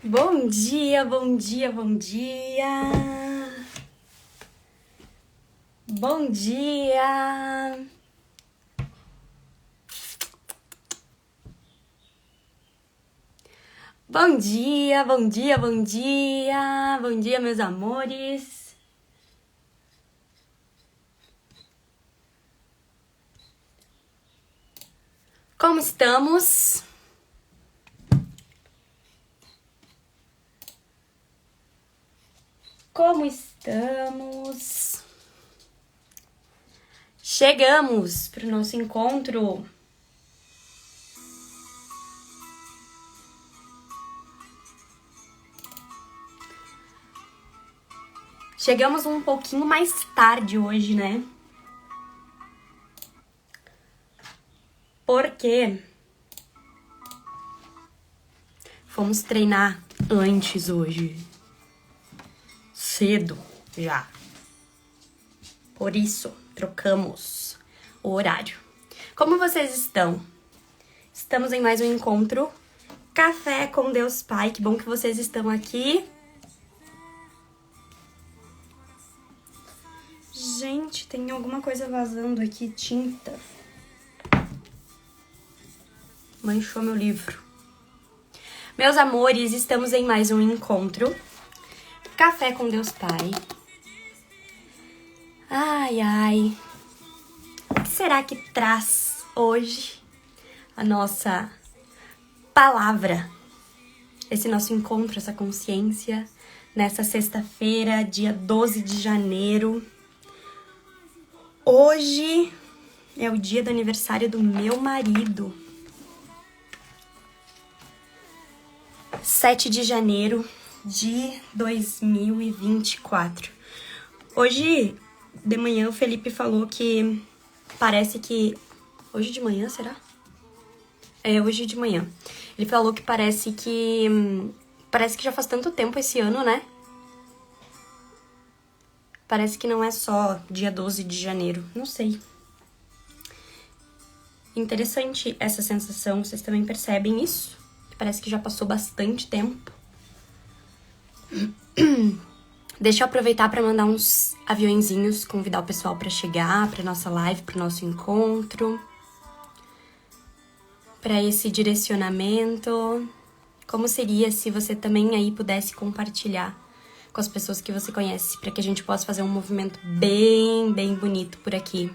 Bom dia, bom dia, bom dia. Bom dia. Bom dia, bom dia, bom dia. Bom dia, meus amores. Como estamos? Como estamos? Chegamos para o nosso encontro. Chegamos um pouquinho mais tarde hoje, né? Porque fomos treinar antes hoje. Cedo já. Por isso, trocamos o horário. Como vocês estão? Estamos em mais um encontro Café com Deus Pai. Que bom que vocês estão aqui. Gente, tem alguma coisa vazando aqui, tinta. Manchou meu livro. Meus amores, estamos em mais um encontro Café com Deus Pai. Ai, ai. O que será que traz hoje a nossa palavra? Esse nosso encontro, essa consciência, nessa sexta-feira, dia 12 de janeiro. Hoje é o dia do aniversário do meu marido. 7 de janeiro de 2024. Hoje de manhã o Felipe falou que parece que... Hoje de manhã, será? É, hoje de manhã. Ele falou que parece que já faz tanto tempo esse ano, né? Parece que não é só dia 12 de janeiro. Não sei. Interessante essa sensação. Vocês também percebem isso? Parece que já passou bastante tempo. Deixa eu aproveitar para mandar uns aviõezinhos, convidar o pessoal para chegar, para nossa live, para o nosso encontro, para esse direcionamento. Como seria se você também aí pudesse compartilhar com as pessoas que você conhece, para que a gente possa fazer um movimento bem, bem bonito por aqui.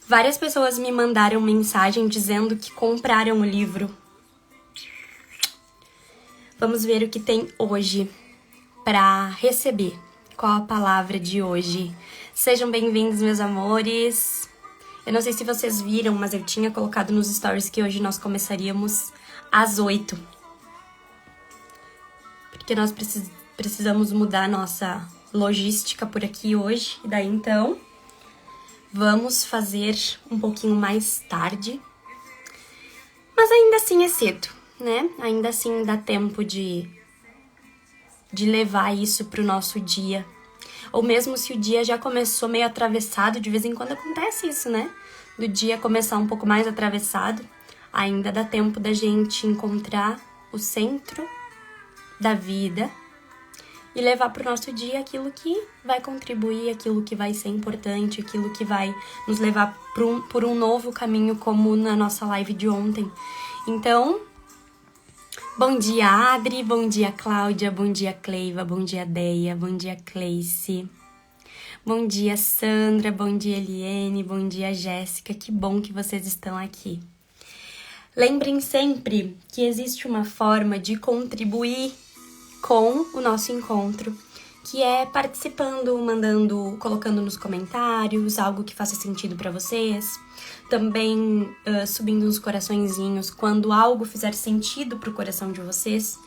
Várias pessoas me mandaram mensagem dizendo que compraram o livro. Vamos ver o que tem hoje para receber. Qual a palavra de hoje? Sejam bem-vindos, meus amores. Eu não sei se vocês viram, mas eu tinha colocado nos stories que hoje nós começaríamos às 8. Porque nós precisamos mudar a nossa logística por aqui hoje. E daí, então, vamos fazer um pouquinho mais tarde. Mas ainda assim é cedo, né? Ainda assim dá tempo de levar isso pro nosso dia. Ou mesmo se o dia já começou meio atravessado, de vez em quando acontece isso, né? Do dia começar um pouco mais atravessado, ainda dá tempo da gente encontrar o centro da vida e levar pro nosso dia aquilo que vai contribuir, aquilo que vai ser importante, aquilo que vai nos levar por um novo caminho, como na nossa live de ontem. Então, bom dia, Adri, bom dia, Cláudia, bom dia, Cleiva, bom dia, Deia, bom dia, Cleice, bom dia, Sandra, bom dia, Eliene, bom dia, Jéssica, que bom que vocês estão aqui. Lembrem sempre que existe uma forma de contribuir com o nosso encontro, que é participando, mandando, colocando nos comentários algo que faça sentido para vocês, também subindo uns coraçõezinhos quando algo fizer sentido pro coração de vocês,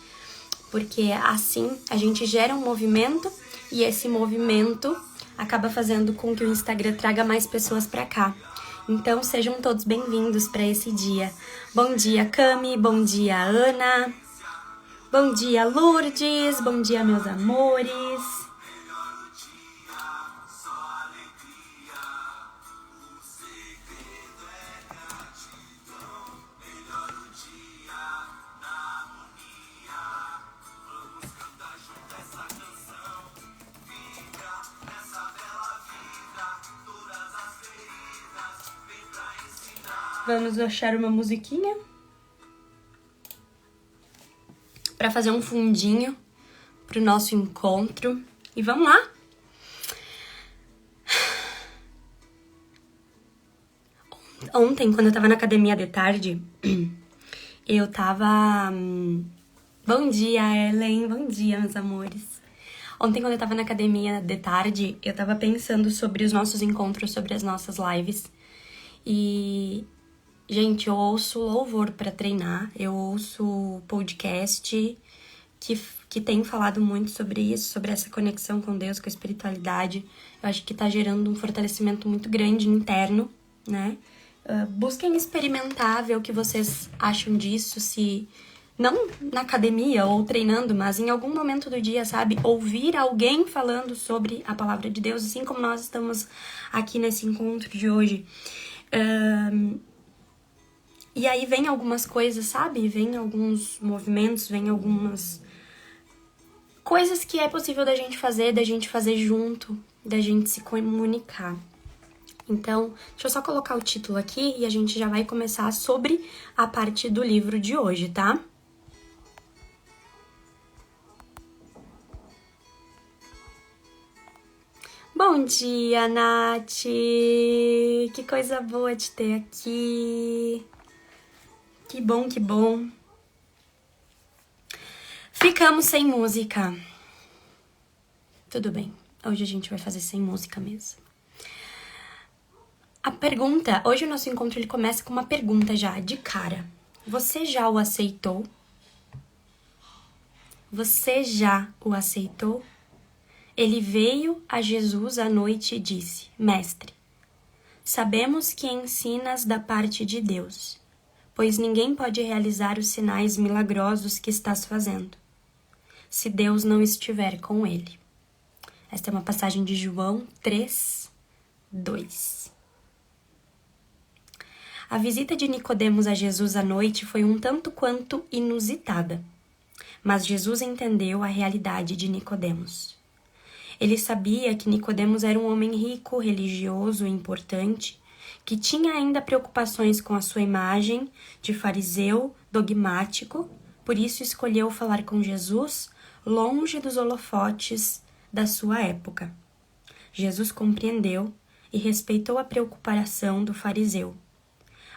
porque assim a gente gera um movimento e esse movimento acaba fazendo com que o Instagram traga mais pessoas para cá. Então sejam todos bem-vindos para esse dia. Bom dia, Cami, bom dia, Ana. Bom dia, Lourdes. Bom dia, meus amores. Vamos achar uma musiquinha para fazer um fundinho pro nosso encontro. E vamos lá! Ontem, quando eu tava na academia de tarde, eu tava... Bom dia, Ellen! Bom dia, meus amores! Ontem, quando eu tava na academia de tarde, eu tava pensando sobre os nossos encontros, sobre as nossas lives. E, gente, eu ouço louvor pra treinar, eu ouço podcast que tem falado muito sobre isso, sobre essa conexão com Deus, com a espiritualidade. Eu acho que tá gerando um fortalecimento muito grande interno, né? Busquem experimentar, ver o que vocês acham disso, se não na academia ou treinando, mas em algum momento do dia, sabe? Ouvir alguém falando sobre a palavra de Deus, assim como nós estamos aqui nesse encontro de hoje. E aí vem algumas coisas, sabe? Vem alguns movimentos, vem algumas coisas que é possível da gente fazer junto, da gente se comunicar. Então, deixa eu só colocar o título aqui e a gente já vai começar sobre a parte do livro de hoje, tá? Bom dia, Nath! Que coisa boa te ter aqui! Que bom, que bom! Ficamos sem música. Tudo bem, hoje a gente vai fazer sem música mesmo. A pergunta, hoje o nosso encontro ele começa com uma pergunta já, de cara. Você já o aceitou? Você já o aceitou? Ele veio a Jesus à noite e disse: Mestre, sabemos que ensinas da parte de Deus, pois ninguém pode realizar os sinais milagrosos que estás fazendo, se Deus não estiver com ele. Esta é uma passagem de João 3:2. A visita de Nicodemos a Jesus à noite foi um tanto quanto inusitada, mas Jesus entendeu a realidade de Nicodemos. Ele sabia que Nicodemos era um homem rico, religioso e importante, que tinha ainda preocupações com a sua imagem de fariseu dogmático, por isso escolheu falar com Jesus longe dos holofotes da sua época. Jesus compreendeu e respeitou a preocupação do fariseu,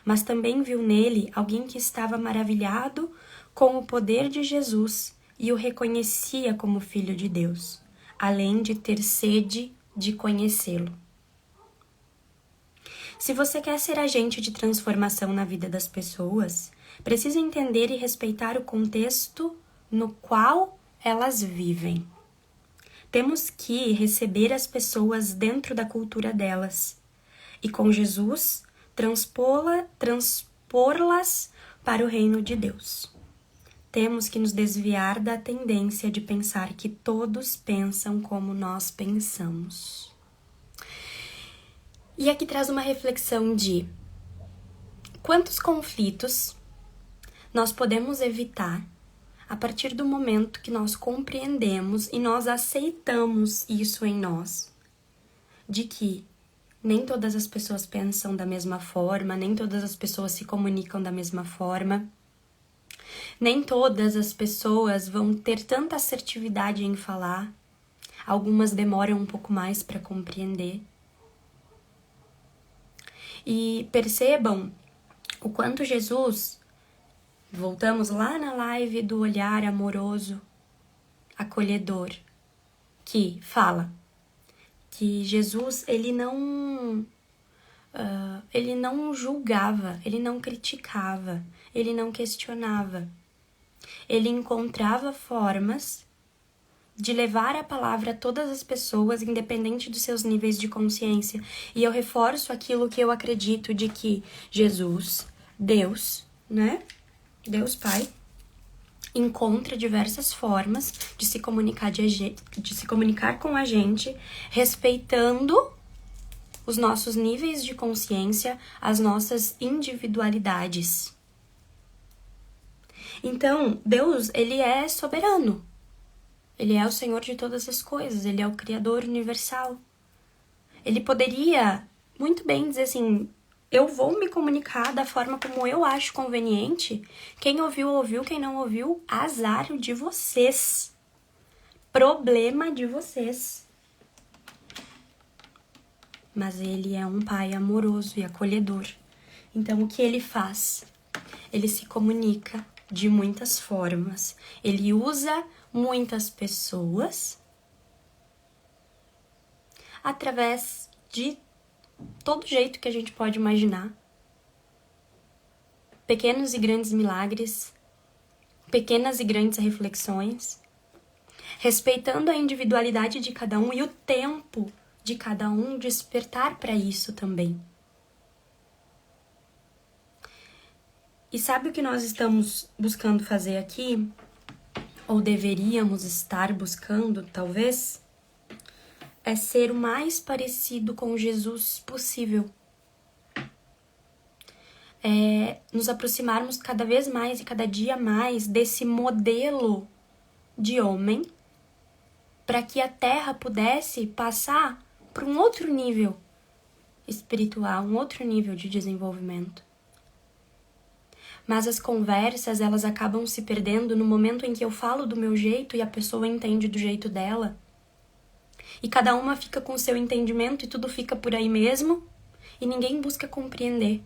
mas também viu nele alguém que estava maravilhado com o poder de Jesus e o reconhecia como filho de Deus, além de ter sede de conhecê-lo. Se você quer ser agente de transformação na vida das pessoas, precisa entender e respeitar o contexto no qual elas vivem. Temos que receber as pessoas dentro da cultura delas e, com Jesus, transpô-las para o reino de Deus. Temos que nos desviar da tendência de pensar que todos pensam como nós pensamos. E aqui traz uma reflexão de quantos conflitos nós podemos evitar a partir do momento que nós compreendemos e nós aceitamos isso em nós, de que nem todas as pessoas pensam da mesma forma, nem todas as pessoas se comunicam da mesma forma, nem todas as pessoas vão ter tanta assertividade em falar, algumas demoram um pouco mais para compreender. E percebam o quanto Jesus, voltamos lá na live do olhar amoroso, acolhedor, que fala que Jesus, ele não julgava, ele não criticava, ele não questionava. Ele encontrava formas de levar a palavra a todas as pessoas, independente dos seus níveis de consciência. E eu reforço aquilo que eu acredito de que Jesus, Deus, né? Deus Pai, encontra diversas formas de se comunicar com a gente, respeitando os nossos níveis de consciência, as nossas individualidades. Então, Deus, ele é soberano. Ele é o Senhor de todas as coisas, ele é o Criador universal. Ele poderia muito bem dizer assim, eu vou me comunicar da forma como eu acho conveniente. Quem ouviu, ouviu. Quem não ouviu, azar de vocês. Problema de vocês. Mas ele é um pai amoroso e acolhedor. Então, o que ele faz? Ele se comunica de muitas formas. Ele usa muitas pessoas através de todo jeito que a gente pode imaginar. Pequenos e grandes milagres, pequenas e grandes reflexões, respeitando a individualidade de cada um e o tempo de cada um despertar para isso também. E sabe o que nós estamos buscando fazer aqui? Ou deveríamos estar buscando, talvez? É ser o mais parecido com Jesus possível. É nos aproximarmos cada vez mais e cada dia mais desse modelo de homem, para que a Terra pudesse passar para um outro nível espiritual, um outro nível de desenvolvimento. Mas as conversas, elas acabam se perdendo no momento em que eu falo do meu jeito e a pessoa entende do jeito dela. E cada uma fica com o seu entendimento e tudo fica por aí mesmo e ninguém busca compreender.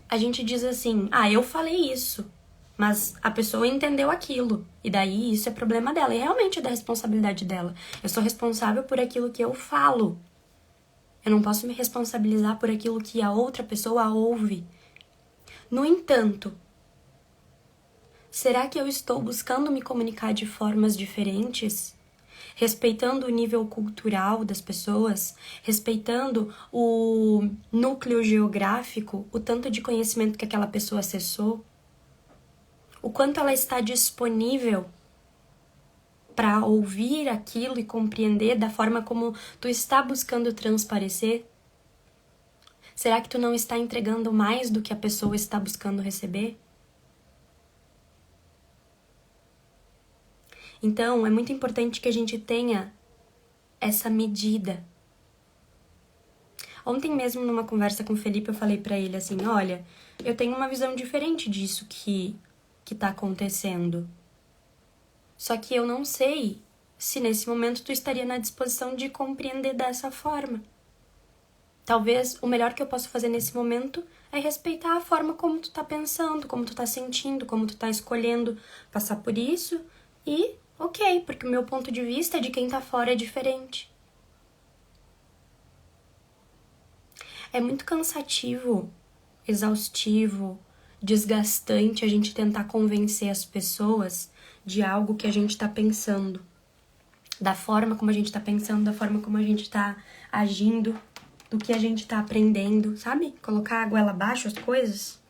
A gente diz assim, eu falei isso, mas a pessoa entendeu aquilo, e daí isso é problema dela, e realmente é da responsabilidade dela. Eu sou responsável por aquilo que eu falo. Eu não posso me responsabilizar por aquilo que a outra pessoa ouve. No entanto, será que eu estou buscando me comunicar de formas diferentes? Respeitando o nível cultural das pessoas, respeitando o núcleo geográfico, o tanto de conhecimento que aquela pessoa acessou, o quanto ela está disponível para ouvir aquilo e compreender da forma como tu está buscando transparecer? Será que tu não está entregando mais do que a pessoa está buscando receber? Então, é muito importante que a gente tenha essa medida. Ontem mesmo, numa conversa com o Felipe, eu falei pra ele assim, olha, eu tenho uma visão diferente disso que tá acontecendo. Só que eu não sei se nesse momento tu estaria na disposição de compreender dessa forma. Talvez o melhor que eu posso fazer nesse momento é respeitar a forma como tu tá pensando, como tu tá sentindo, como tu tá escolhendo passar por isso e ok, porque o meu ponto de vista de quem tá fora é diferente. É muito cansativo, exaustivo, desgastante a gente tentar convencer as pessoas de algo que a gente tá pensando. Da forma como a gente tá pensando, da forma como a gente tá agindo, do que a gente tá aprendendo, sabe? Colocar a goela abaixo as coisas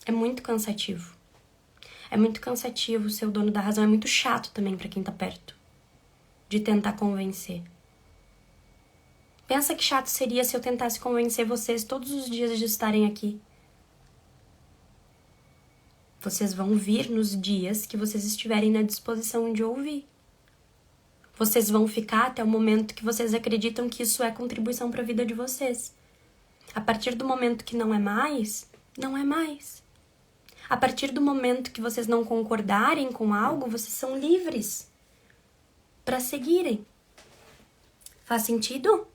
é muito cansativo. É muito cansativo ser o dono da razão, é muito chato também pra quem tá perto de tentar convencer. Pensa que chato seria se eu tentasse convencer vocês todos os dias de estarem aqui. Vocês vão vir nos dias que vocês estiverem na disposição de ouvir. Vocês vão ficar até o momento que vocês acreditam que isso é contribuição para a vida de vocês. A partir do momento que não é mais, não é mais. A partir do momento que vocês não concordarem com algo, vocês são livres para seguirem. Faz sentido?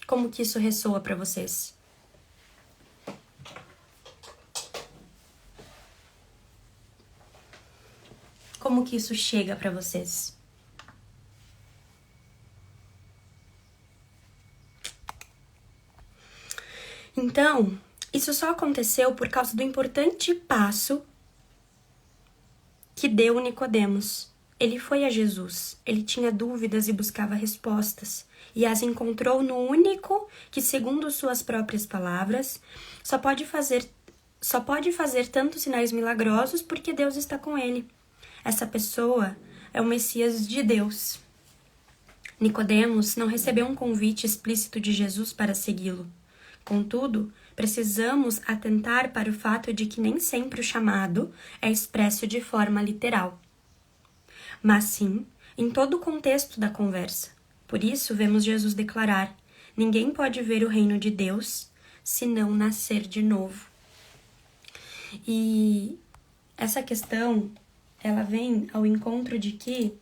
Como que isso ressoa para vocês? Como que isso chega para vocês? Então, isso só aconteceu por causa do importante passo que deu Nicodemos. Ele foi a Jesus, ele tinha dúvidas e buscava respostas, e as encontrou no único que, segundo suas próprias palavras, só pode fazer tantos sinais milagrosos porque Deus está com ele. Essa pessoa é o Messias de Deus. Nicodemos não recebeu um convite explícito de Jesus para segui-lo. Contudo, precisamos atentar para o fato de que nem sempre o chamado é expresso de forma literal, mas sim em todo o contexto da conversa. Por isso, vemos Jesus declarar: ninguém pode ver o reino de Deus se não nascer de novo. E essa questão, ela vem ao encontro de que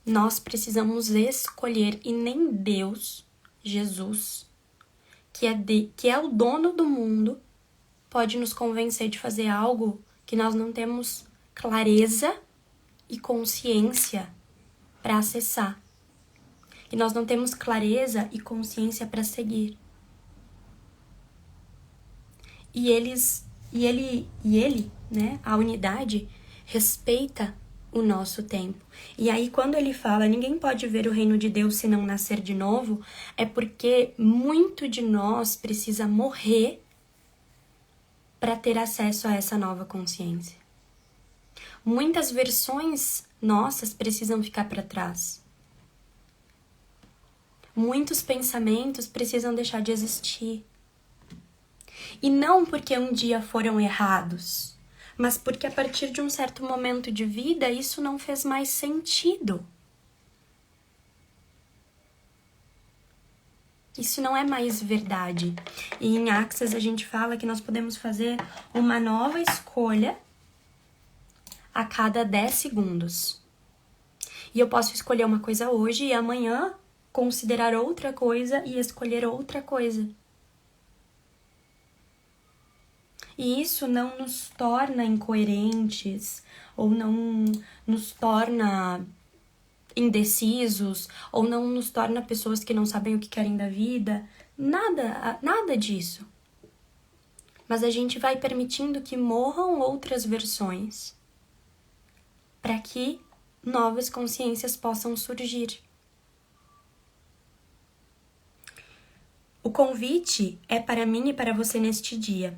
nós precisamos escolher, e nem Deus, Jesus, que é o dono do mundo, pode nos convencer de fazer algo que nós não temos clareza e consciência para acessar. Que nós não temos clareza e consciência para seguir. E ele, né, a unidade, respeita o nosso tempo. E aí, quando ele fala, ninguém pode ver o reino de Deus se não nascer de novo, é porque muito de nós precisa morrer para ter acesso a essa nova consciência. Muitas versões nossas precisam ficar para trás. Muitos pensamentos precisam deixar de existir. E não porque um dia foram errados, mas porque a partir de um certo momento de vida isso não fez mais sentido. Isso não é mais verdade. E em Access a gente fala que nós podemos fazer uma nova escolha a cada 10 segundos. E eu posso escolher uma coisa hoje e amanhã considerar outra coisa e escolher outra coisa. E isso não nos torna incoerentes, ou não nos torna indecisos, ou não nos torna pessoas que não sabem o que querem da vida. Nada disso. Mas a gente vai permitindo que morram outras versões para que novas consciências possam surgir. O convite é para mim e para você neste dia.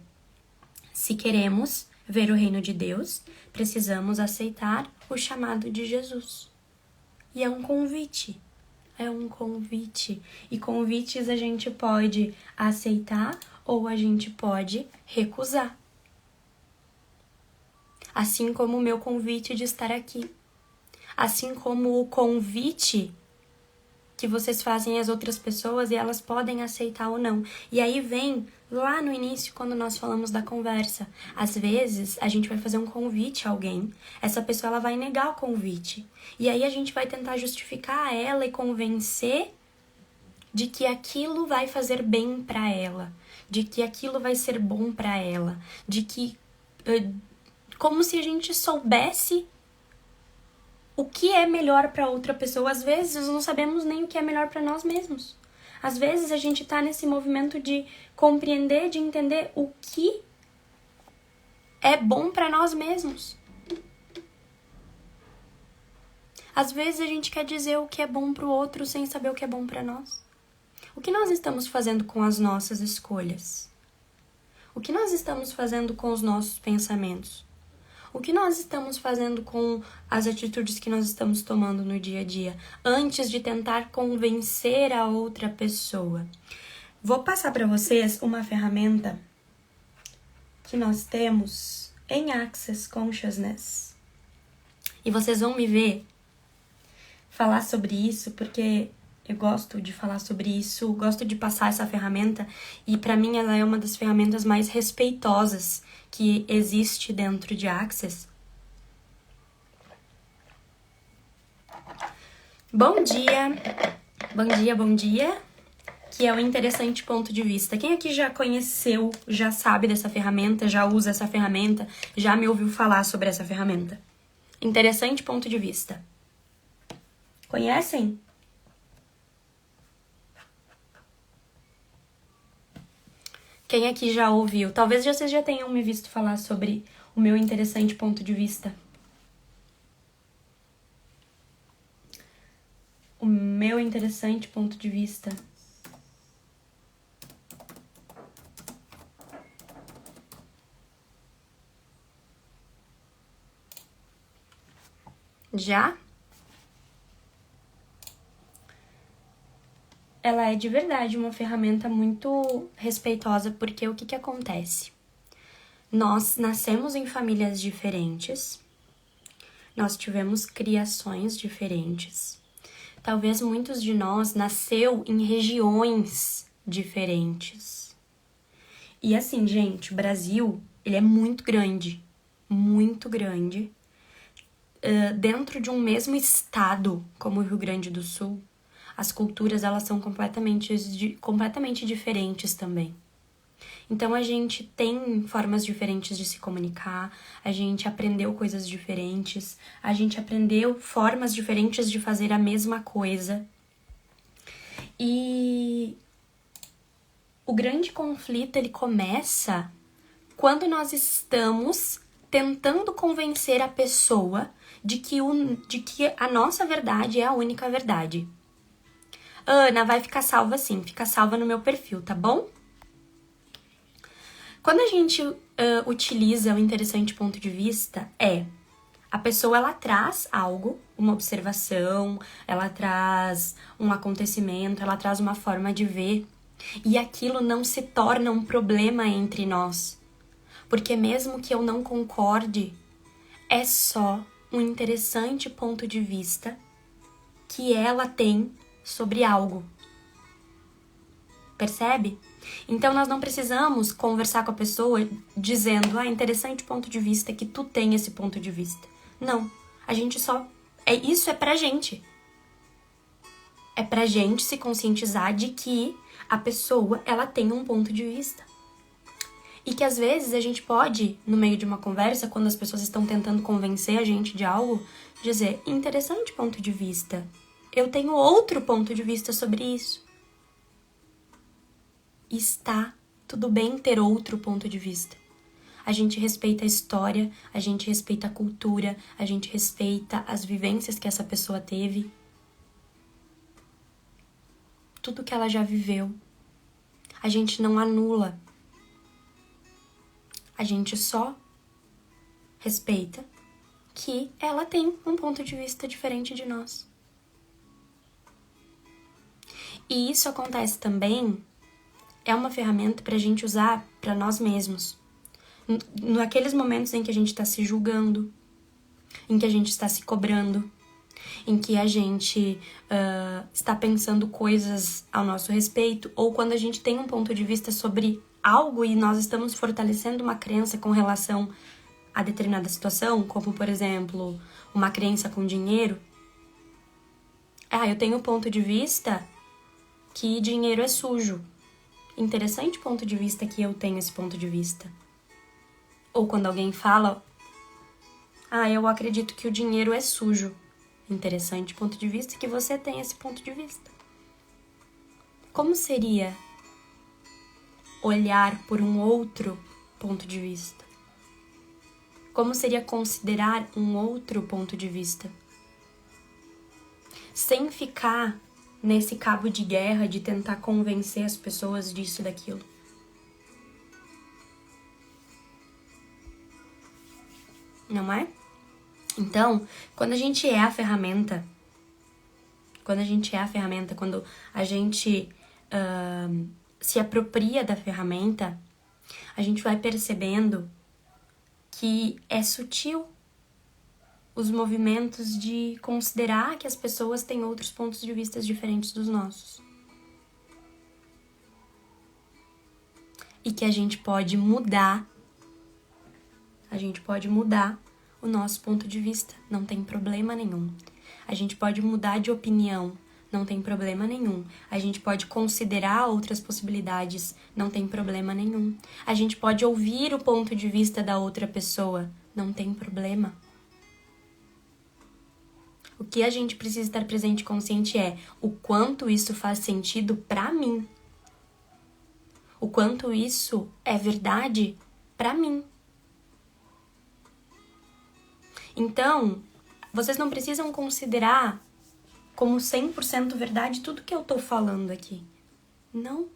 Se queremos ver o reino de Deus, precisamos aceitar o chamado de Jesus. E é um convite. E convites a gente pode aceitar ou a gente pode recusar. Assim como o meu convite de estar aqui. Assim como o convite que vocês fazem às outras pessoas e elas podem aceitar ou não. E aí vem lá no início, quando nós falamos da conversa. Às vezes, a gente vai fazer um convite a alguém, essa pessoa ela vai negar o convite. E aí a gente vai tentar justificar a ela e convencer de que aquilo vai fazer bem para ela, de que aquilo vai ser bom para ela, de que... como se a gente soubesse o que é melhor para outra pessoa. Às vezes não sabemos nem o que é melhor para nós mesmos. Às vezes a gente tá nesse movimento de compreender, de entender o que é bom para nós mesmos. Às vezes a gente quer dizer o que é bom pro outro sem saber o que é bom para nós. O que nós estamos fazendo com as nossas escolhas? O que nós estamos fazendo com os nossos pensamentos? O que nós estamos fazendo com as atitudes que nós estamos tomando no dia a dia, antes de tentar convencer a outra pessoa? Vou passar para vocês uma ferramenta que nós temos em Access Consciousness. E vocês vão me ver falar sobre isso, porque eu gosto de falar sobre isso, gosto de passar essa ferramenta, e para mim ela é uma das ferramentas mais respeitosas que existe dentro de Access. Bom dia, bom dia, que é o interessante ponto de vista. Quem aqui já conheceu, já sabe dessa ferramenta, já usa essa ferramenta, já me ouviu falar sobre essa ferramenta? Interessante ponto de vista. Conhecem? Quem aqui já ouviu? Talvez vocês já tenham me visto falar sobre o meu interessante ponto de vista. O meu interessante ponto de vista. Já? Ela é de verdade uma ferramenta muito respeitosa, porque o que acontece? Nós nascemos em famílias diferentes, nós tivemos criações diferentes, Talvez muitos de nós nasceu em regiões diferentes. E assim, gente, o Brasil, ele é muito grande. Muito grande. Dentro de um mesmo estado, como o Rio Grande do Sul, as culturas, elas são completamente diferentes também. Então, a gente tem formas diferentes de se comunicar, a gente aprendeu coisas diferentes, a gente aprendeu formas diferentes de fazer a mesma coisa. E o grande conflito, ele começa quando nós estamos tentando convencer a pessoa de que a nossa verdade é a única verdade. Ana, vai ficar salva sim, fica salva no meu perfil, tá bom? Quando a gente utiliza o interessante ponto de vista, a pessoa ela traz algo, uma observação, ela traz um acontecimento, ela traz uma forma de ver, e aquilo não se torna um problema entre nós. Porque mesmo que eu não concorde, é só um interessante ponto de vista que ela tem sobre algo. Percebe? Então, nós não precisamos conversar com a pessoa dizendo, interessante ponto de vista que tu tem esse ponto de vista. Não. A gente só... Isso é pra gente. É pra gente se conscientizar de que a pessoa, ela tem um ponto de vista. E que às vezes a gente pode, no meio de uma conversa, quando as pessoas estão tentando convencer a gente de algo, dizer, interessante ponto de vista. Eu tenho outro ponto de vista sobre isso. Está tudo bem ter outro ponto de vista. A gente respeita a história, a gente respeita a cultura, a gente respeita as vivências que essa pessoa teve. Tudo que ela já viveu. A gente não anula. A gente só respeita que ela tem um ponto de vista diferente de nós. E isso acontece também, é uma ferramenta para a gente usar para nós mesmos. Naqueles momentos em que a gente está se julgando, em que a gente está se cobrando, em que a gente está pensando coisas ao nosso respeito, ou quando a gente tem um ponto de vista sobre algo e nós estamos fortalecendo uma crença com relação a determinada situação, como, por exemplo, uma crença com dinheiro. Eu tenho um ponto de vista que dinheiro é sujo. Interessante ponto de vista que eu tenho esse ponto de vista. Ou quando alguém fala, eu acredito que o dinheiro é sujo. Interessante ponto de vista que você tem esse ponto de vista. Como seria olhar por um outro ponto de vista? Como seria considerar um outro ponto de vista? Sem ficar nesse cabo de guerra de tentar convencer as pessoas disso e daquilo. Não é? Então, quando a gente é a ferramenta, quando a gente se apropria da ferramenta, a gente vai percebendo que é sutil os movimentos de considerar que as pessoas têm outros pontos de vista diferentes dos nossos. E que a gente pode mudar o nosso ponto de vista, não tem problema nenhum. A gente pode mudar de opinião, não tem problema nenhum. A gente pode considerar outras possibilidades, não tem problema nenhum. A gente pode ouvir o ponto de vista da outra pessoa, não tem problema. O que a gente precisa estar presente e consciente é o quanto isso faz sentido pra mim. O quanto isso é verdade pra mim. Então, vocês não precisam considerar como 100% verdade tudo que eu tô falando aqui. Não.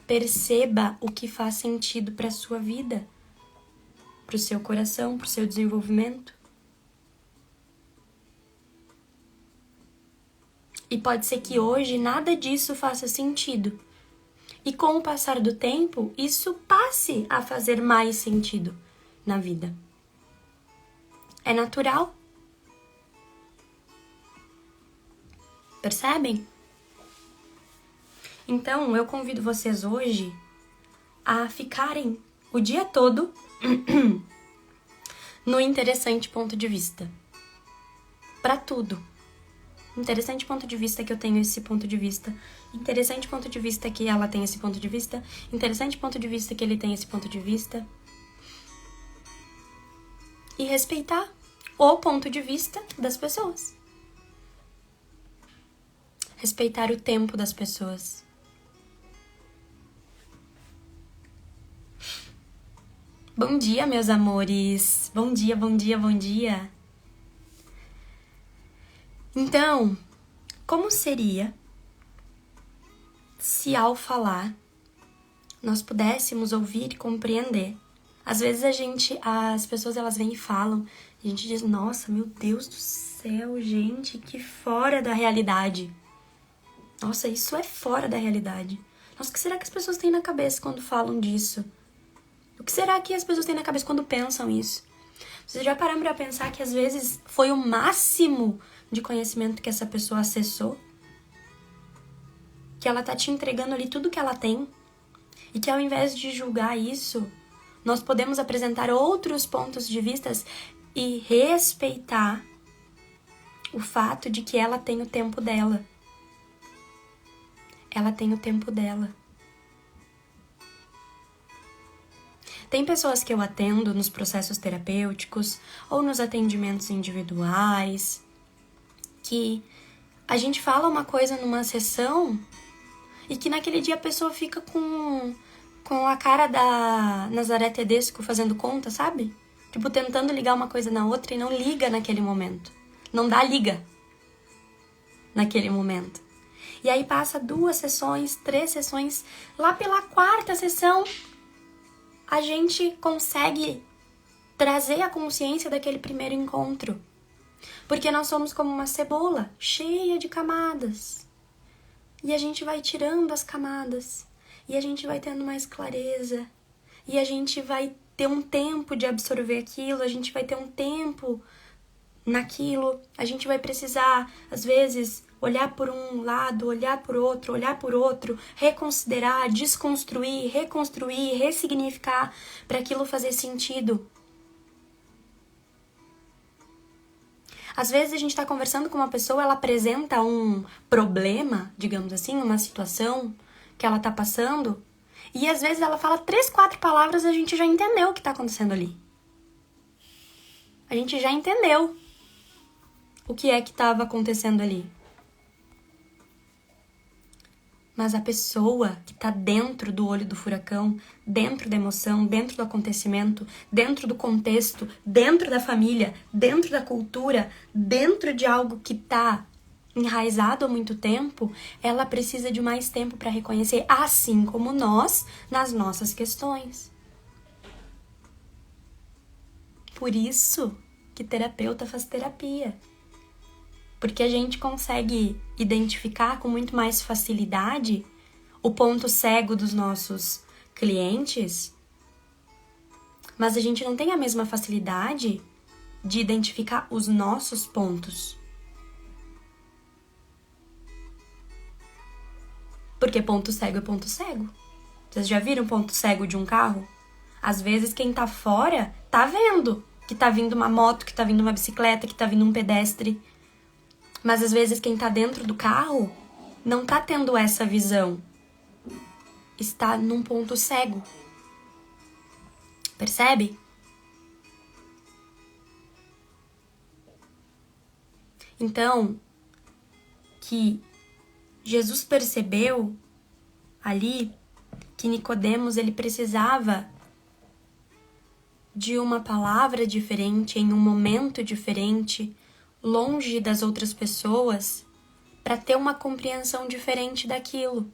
Perceba o que faz sentido pra sua vida, pro seu coração, pro seu desenvolvimento. E pode ser que hoje nada disso faça sentido. E com o passar do tempo, isso passe a fazer mais sentido na vida. É natural. Percebem? Então, eu convido vocês hoje a ficarem o dia todo no interessante ponto de vista. Pra tudo. Interessante ponto de vista que eu tenho esse ponto de vista. Interessante ponto de vista que ela tem esse ponto de vista. Interessante ponto de vista que ele tem esse ponto de vista. E respeitar o ponto de vista das pessoas. Respeitar o tempo das pessoas. Bom dia, meus amores. Bom dia, bom dia, bom dia. Então, como seria se ao falar nós pudéssemos ouvir e compreender? Às vezes as pessoas elas vêm e falam, e a gente diz, nossa, meu Deus do céu, gente, que fora da realidade. Nossa, isso é fora da realidade. Nossa, o que será que as pessoas têm na cabeça quando falam disso? O que será que as pessoas têm na cabeça quando pensam isso? Vocês já pararam pra pensar que às vezes foi o máximo de conhecimento que essa pessoa acessou? Que ela tá te entregando ali tudo que ela tem? E que ao invés de julgar isso, nós podemos apresentar outros pontos de vista e respeitar o fato de que ela tem o tempo dela. Ela tem o tempo dela. Tem pessoas que eu atendo nos processos terapêuticos ou nos atendimentos individuais que a gente fala uma coisa numa sessão e que naquele dia a pessoa fica com a cara da Nazaré Tedesco fazendo conta, sabe? Tipo, tentando ligar uma coisa na outra e não liga naquele momento. Não dá liga naquele momento. E aí passa 2 sessões, 3 sessões, lá pela 4ª sessão a gente consegue trazer a consciência daquele primeiro encontro. Porque nós somos como uma cebola, cheia de camadas. E a gente vai tirando as camadas. E a gente vai tendo mais clareza. E a gente vai ter um tempo de absorver aquilo. A gente vai ter um tempo naquilo. A gente vai precisar, às vezes, olhar por um lado, olhar por outro, reconsiderar, desconstruir, reconstruir, ressignificar para aquilo fazer sentido. Às vezes a gente está conversando com uma pessoa, ela apresenta um problema, digamos assim, uma situação que ela está passando, e às vezes ela fala 3, 4 palavras e a gente já entendeu o que está acontecendo ali. A gente já entendeu o que é que estava acontecendo ali. Mas a pessoa que está dentro do olho do furacão, dentro da emoção, dentro do acontecimento, dentro do contexto, dentro da família, dentro da cultura, dentro de algo que está enraizado há muito tempo, ela precisa de mais tempo para reconhecer, assim como nós, nas nossas questões. Por isso que terapeuta faz terapia. Porque a gente consegue identificar com muito mais facilidade o ponto cego dos nossos clientes, mas a gente não tem a mesma facilidade de identificar os nossos pontos. Porque ponto cego é ponto cego. Vocês já viram ponto cego de um carro? Às vezes quem tá fora tá vendo que tá vindo uma moto, que tá vindo uma bicicleta, que tá vindo um pedestre. Mas às vezes quem tá dentro do carro não tá tendo essa visão. Está num ponto cego. Percebe? Então, que Jesus percebeu ali que Nicodemos ele precisava de uma palavra diferente, em um momento diferente, longe das outras pessoas, para ter uma compreensão diferente daquilo.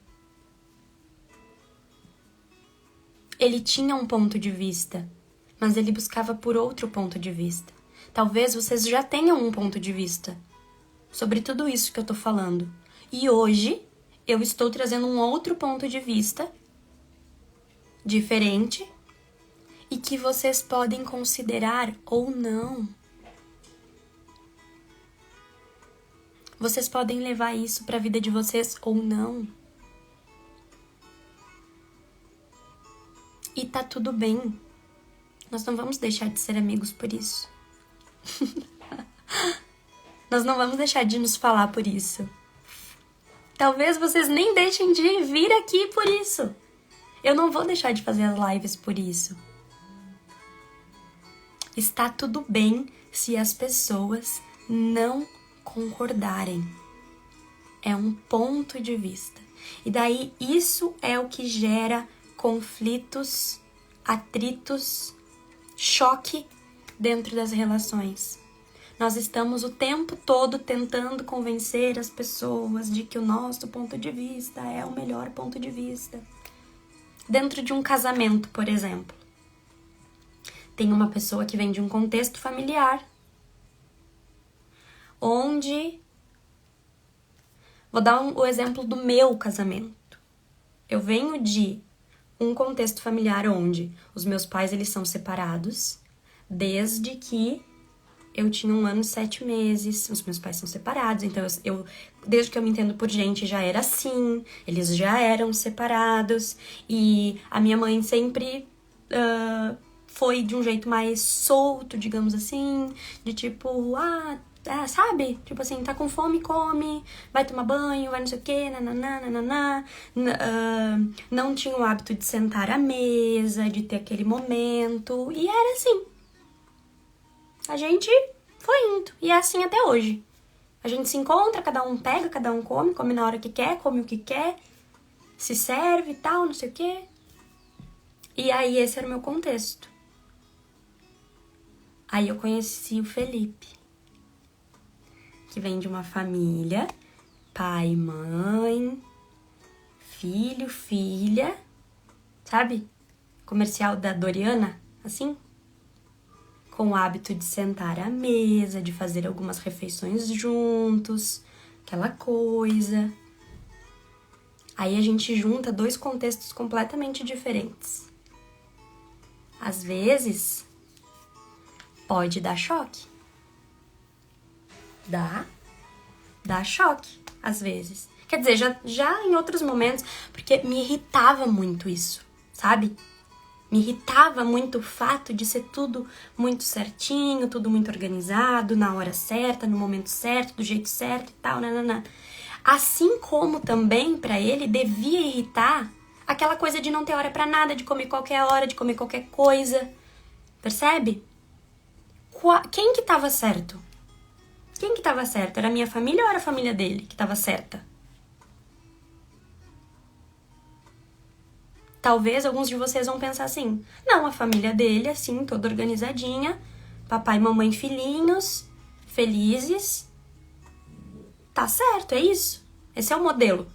Ele tinha um ponto de vista, mas ele buscava por outro ponto de vista. Talvez vocês já tenham um ponto de vista sobre tudo isso que eu tô falando. E hoje eu estou trazendo um outro ponto de vista diferente e que vocês podem considerar ou não. Vocês podem levar isso para a vida de vocês ou não. E tá tudo bem. Nós não vamos deixar de ser amigos por isso. Nós não vamos deixar de nos falar por isso. Talvez vocês nem deixem de vir aqui por isso. Eu não vou deixar de fazer as lives por isso. Está tudo bem se as pessoas não concordarem. É um ponto de vista. E daí isso é o que gera conflitos, atritos, choque dentro das relações. Nós estamos o tempo todo tentando convencer as pessoas de que o nosso ponto de vista é o melhor ponto de vista. Dentro de um casamento, por exemplo, tem uma pessoa que vem de um contexto familiar, onde... Vou dar o exemplo do meu casamento. Eu venho de um contexto familiar onde os meus pais, eles são separados desde que eu tinha 1 ano e 7 meses. Os meus pais são separados, então eu desde que eu me entendo por gente já era assim, eles já eram separados, e a minha mãe sempre foi de um jeito mais solto, digamos assim, de tipo, sabe? Tipo assim, tá com fome, come, vai tomar banho, vai não sei o quê, nananã. Não tinha o hábito de sentar à mesa, de ter aquele momento, e era assim. A gente foi indo, e é assim até hoje. A gente se encontra, cada um pega, cada um come na hora que quer, come o que quer, se serve e tal, não sei o quê. E aí esse era o meu contexto. Aí eu conheci o Felipe, que vem de uma família, pai, mãe, filho, filha, sabe? Comercial da Doriana, assim? Com o hábito de sentar à mesa, de fazer algumas refeições juntos, aquela coisa. Aí a gente junta 2 contextos completamente diferentes. Às vezes, pode dar choque. Dá choque, às vezes. Quer dizer, já em outros momentos, porque me irritava muito isso, sabe? Me irritava muito o fato de ser tudo muito certinho, tudo muito organizado, na hora certa, no momento certo, do jeito certo e tal, nananã. Assim como também, pra ele, devia irritar aquela coisa de não ter hora pra nada, de comer qualquer hora, de comer qualquer coisa. Percebe? Quem que tava certo? Quem que tava certo? Era a minha família ou era a família dele que tava certa? Talvez alguns de vocês vão pensar assim, não, a família dele, assim, toda organizadinha, papai, mamãe, filhinhos, felizes, tá certo, é isso. Esse é o modelo.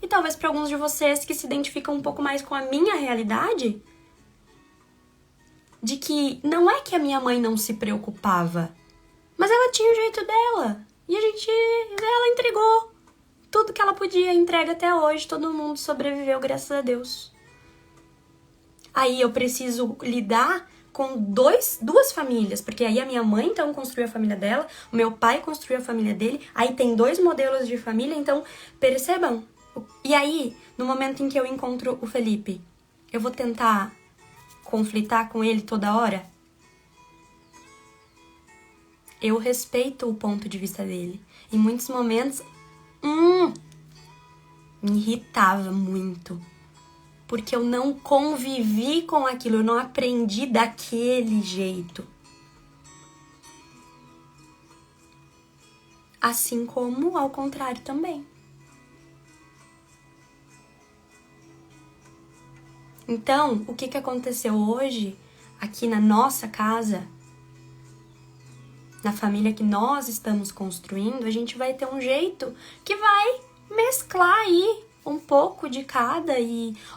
E talvez para alguns de vocês que se identificam um pouco mais com a minha realidade, de que não é que a minha mãe não se preocupava, mas ela tinha o jeito dela, e ela entregou. Tudo que ela podia, entrega até hoje, todo mundo sobreviveu, graças a Deus. Aí eu preciso lidar com duas famílias, porque aí a minha mãe, então, construiu a família dela, o meu pai construiu a família dele, aí tem 2 modelos de família, então, percebam. E aí, no momento em que eu encontro o Felipe, eu vou tentar conflitar com ele toda hora? Eu respeito o ponto de vista dele. Em muitos momentos, me irritava muito. Porque eu não convivi com aquilo, eu não aprendi daquele jeito. Assim como ao contrário também. Então, o que aconteceu hoje, aqui na nossa casa, na família que nós estamos construindo, a gente vai ter um jeito que vai mesclar aí um pouco de cada,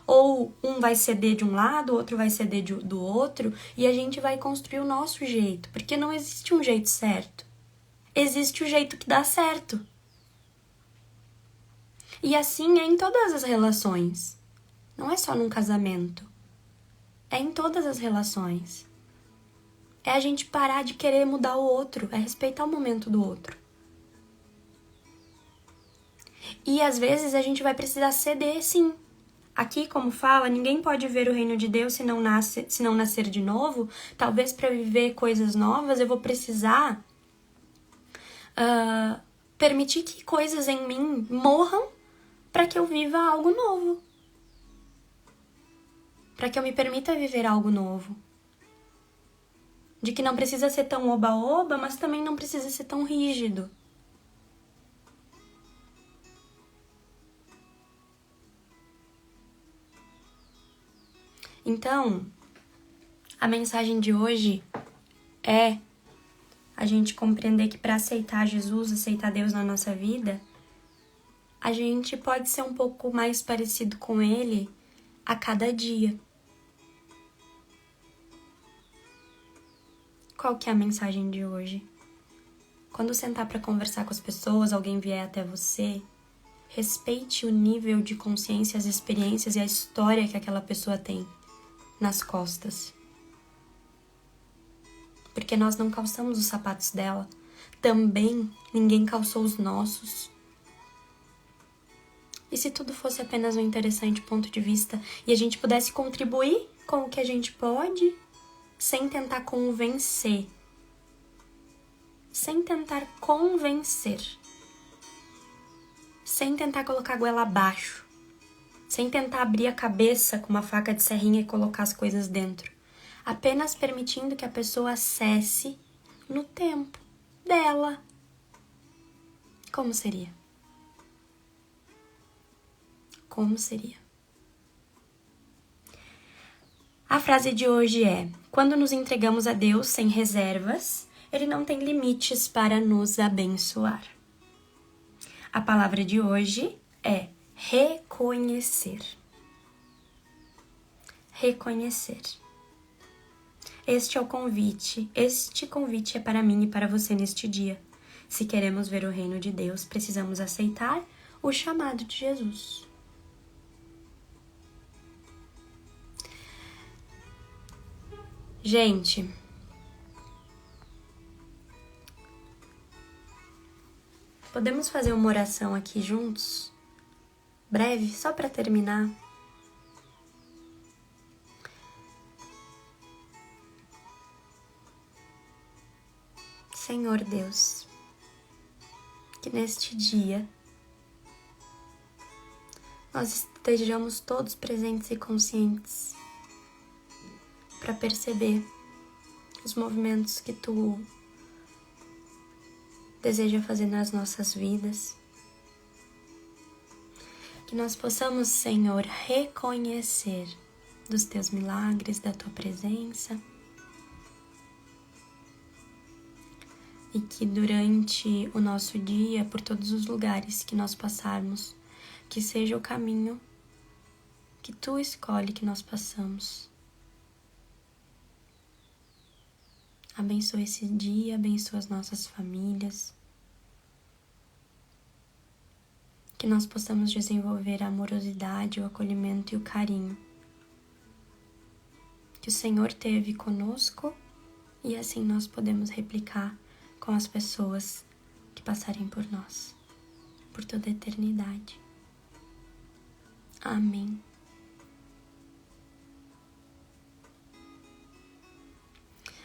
ou um vai ceder de um lado, o outro vai ceder do outro, e a gente vai construir o nosso jeito, porque não existe um jeito certo. Existe o jeito que dá certo. E assim é em todas as relações. Não é só num casamento. É em todas as relações. É a gente parar de querer mudar o outro, é respeitar o momento do outro. E às vezes a gente vai precisar ceder, sim. Aqui, como fala, ninguém pode ver o reino de Deus se não nascer de novo. Talvez para viver coisas novas eu vou precisar permitir que coisas em mim morram para que eu viva algo novo. Para que eu me permita viver algo novo. De que não precisa ser tão oba-oba, mas também não precisa ser tão rígido. Então, a mensagem de hoje é a gente compreender que para aceitar Jesus, aceitar Deus na nossa vida, a gente pode ser um pouco mais parecido com Ele a cada dia. Qual que é a mensagem de hoje? Quando sentar para conversar com as pessoas, alguém vier até você, respeite o nível de consciência, as experiências e a história que aquela pessoa tem nas costas. Porque nós não calçamos os sapatos dela. Também ninguém calçou os nossos. E se tudo fosse apenas um interessante ponto de vista e a gente pudesse contribuir com o que a gente pode, sem tentar convencer. Sem tentar convencer. Sem tentar colocar a goela abaixo. Sem tentar abrir a cabeça com uma faca de serrinha e colocar as coisas dentro. Apenas permitindo que a pessoa acesse no tempo dela. Como seria? Como seria? A frase de hoje é: quando nos entregamos a Deus sem reservas, Ele não tem limites para nos abençoar. A palavra de hoje é reconhecer. Reconhecer. Este é o convite. Este convite é para mim e para você neste dia. Se queremos ver o reino de Deus, precisamos aceitar o chamado de Jesus. Gente, podemos fazer uma oração aqui juntos? Breve, só para terminar. Senhor Deus, que neste dia nós estejamos todos presentes e conscientes para perceber os movimentos que Tu deseja fazer nas nossas vidas. Que nós possamos, Senhor, reconhecer dos Teus milagres, da Tua presença. E que durante o nosso dia, por todos os lugares que nós passarmos, que seja o caminho que Tu escolhe que nós passamos. Abençoa esse dia, abençoa as nossas famílias. Que nós possamos desenvolver a amorosidade, o acolhimento e o carinho que o Senhor teve conosco, e assim nós podemos replicar com as pessoas que passarem por nós, por toda a eternidade. Amém.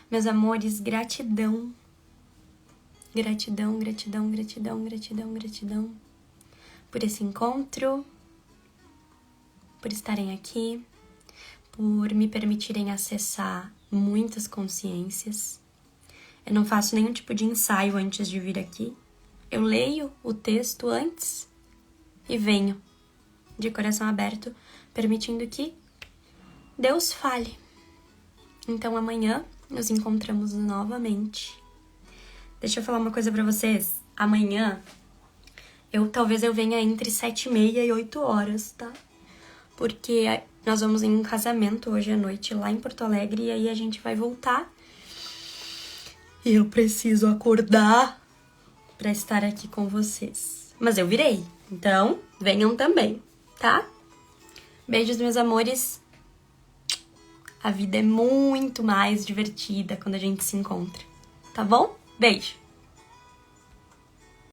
Meus amores, gratidão. Gratidão, gratidão, gratidão, gratidão, gratidão por esse encontro, por estarem aqui, por me permitirem acessar muitas consciências. Eu não faço nenhum tipo de ensaio antes de vir aqui. Eu leio o texto antes e venho de coração aberto, permitindo que Deus fale. Então amanhã nos encontramos novamente. Deixa eu falar uma coisa pra vocês. Amanhã, talvez eu venha entre 7h30 e 8 horas, tá? Porque nós vamos em um casamento hoje à noite lá em Porto Alegre e aí a gente vai voltar. E eu preciso acordar pra estar aqui com vocês. Mas eu virei, então venham também, tá? Beijos, meus amores. A vida é muito mais divertida quando a gente se encontra, tá bom? Beijo!